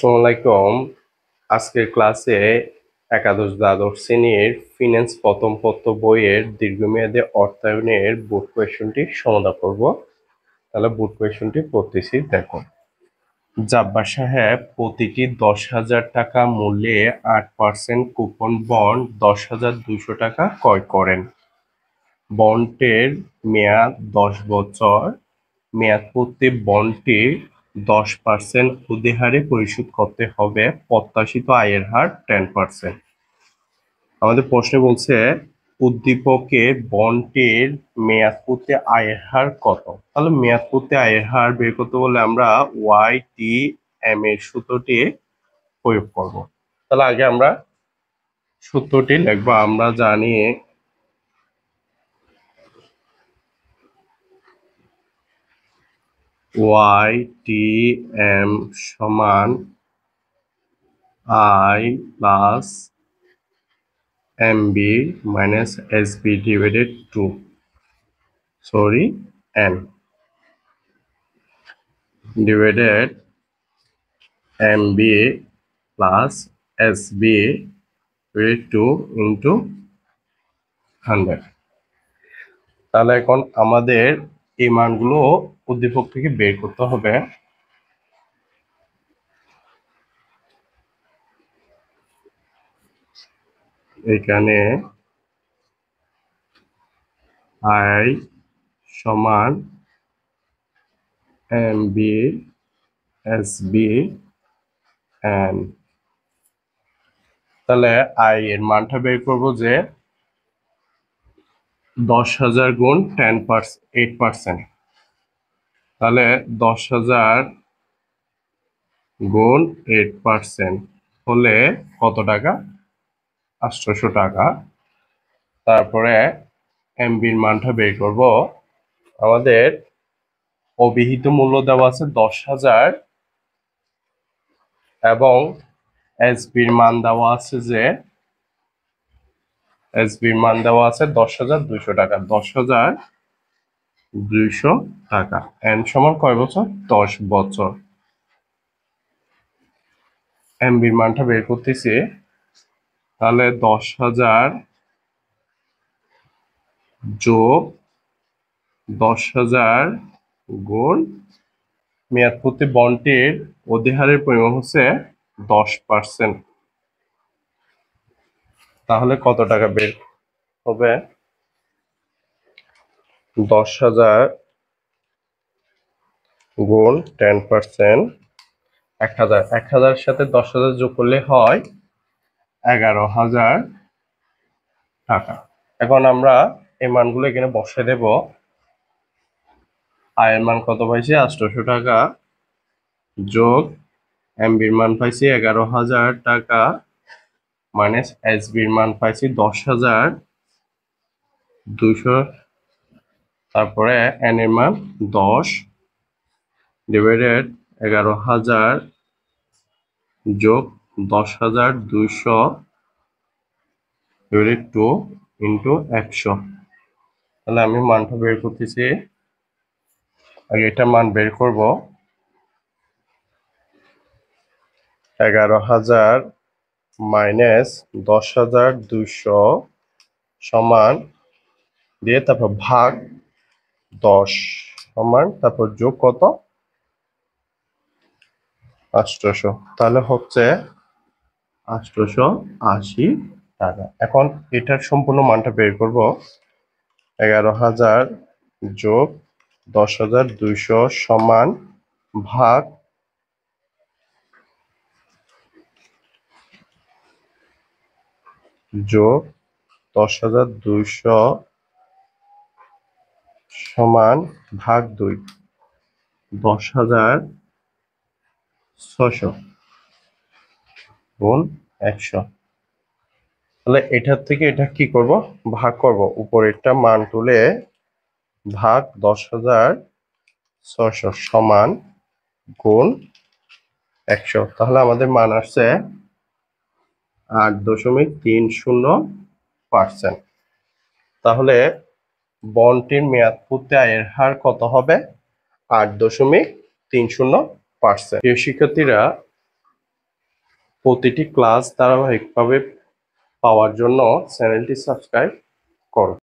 আসসালামু আলাইকুম। আজকের ক্লাসে একাদশ দ্বাদশ শ্রেণীর ফিন্যান্স প্রথম পত্র বইয়ের দীর্ঘমেয়াদী অর্থায়নের বোর্ড কোয়েশনটি সমাধান করব। তাহলে বোর্ড কোয়েশনটি পড়তেছি, দেখো। জাব্বার সাহেব প্রতিটি 10,000 টাকা মূল্যে 8% কুপন বন্ড 10,200 টাকা ক্রয় করেন। বন্ডের মেয়াদ 10 বছর। মেয়াদপূর্তি বন্ডটি 10% সুদের হারে পরিশোধ করতে হবে। প্রত্যাশিত আয়ের হার 10%। আমাদের প্রশ্নে বলছে উদ্দীপকে বন্ডটির মেয়াদপূর্তি আয়ের হার কত। তাহলে মেয়াদপূর্তি আয়ের হার বের করতে বলে আমরা YTM এর সূত্রটি প্রয়োগ করব। তাহলে আগে আমরা সূত্রটি লিখব। আমরা জানি YTM সমান I plus MB minus SB divided 2 N divided MB plus SB divided 2 into 100। তাহলে এখন আমাদের এই মানগুলো উদ্দীপক থেকে বের করতে হবে। এখানে I সমান MB SB N। তাহলে I এর মানটা বের করব যে 10,000 গুণ 8%। তাহলে 10,000 গুণ 8% হলে কত টাকা? 800 টাকা। তারপরে এমবির মানটা বের করব। আমাদের অভিহিত মূল্য দেওয়া আছে 10,000 এবং এসবির মান দেওয়া আছে যে 10,200 টাকা। 10,200 টাকা। এন সমান কয় বছর? 10 বছর। এমবির মানটা বের করতেছি। তাহলে 10,000 যোগ 10,000 গুণ মেয়াদপূর্তি বন্ডটির অধিহারের পরিমাণ হচ্ছে 10%। তাহলে কত টাকা বের হবে? 10,000 গুণ 10%, 1,000। 1,000 সাথে 10,000 যোগ করলে হয় 11,000 টাকা। এখন আমরা এই মানগুলো এখানে বসিয়ে দেব। আয়ের মান কত পাইছি? 800 টাকা যোগ এমবির মান পাইছি 11,000 টাকা মাইনাস এসবির মান পাইছি 10,200। তারপরে এন এর মান 10 ডিভাইডেড 11,000 যোগ 10,200 ডিভাইডেড 2 ইন্টু 100। তাহলে আমি মানটা বের করতেছি। আগে এটা মান বের করব। 11,000 মাইনাস 10,200 সমান দিয়ে তারপর ভাগ 10 সমান তারপর যোগ কত? 800। তাহলে হচ্ছে 880 টাকা। এখন এটার সম্পূর্ণ মানটা বের করব। 11,000 যোগ 10,200 সমান ভাগ 10,200 সমান ভাগ 2 10,600 গুণ 100। তাহলে এটার থেকে এটা কি করব? ভাগ করব। উপরেরটা মান তুলে ভাগ 10,600 সমান গুণ 100। তাহলে আমাদের মান আসছে 8.30%। তাহলে বন্ডটির মেয়াদপূর্তি আয়ের হার কত হবে? 8.30%। প্রিয় শিক্ষার্থীরা, প্রতিটি ক্লাস ধারাবাহিকভাবে পাওয়ার জন্য চ্যানেলটি সাবস্ক্রাইব করুন।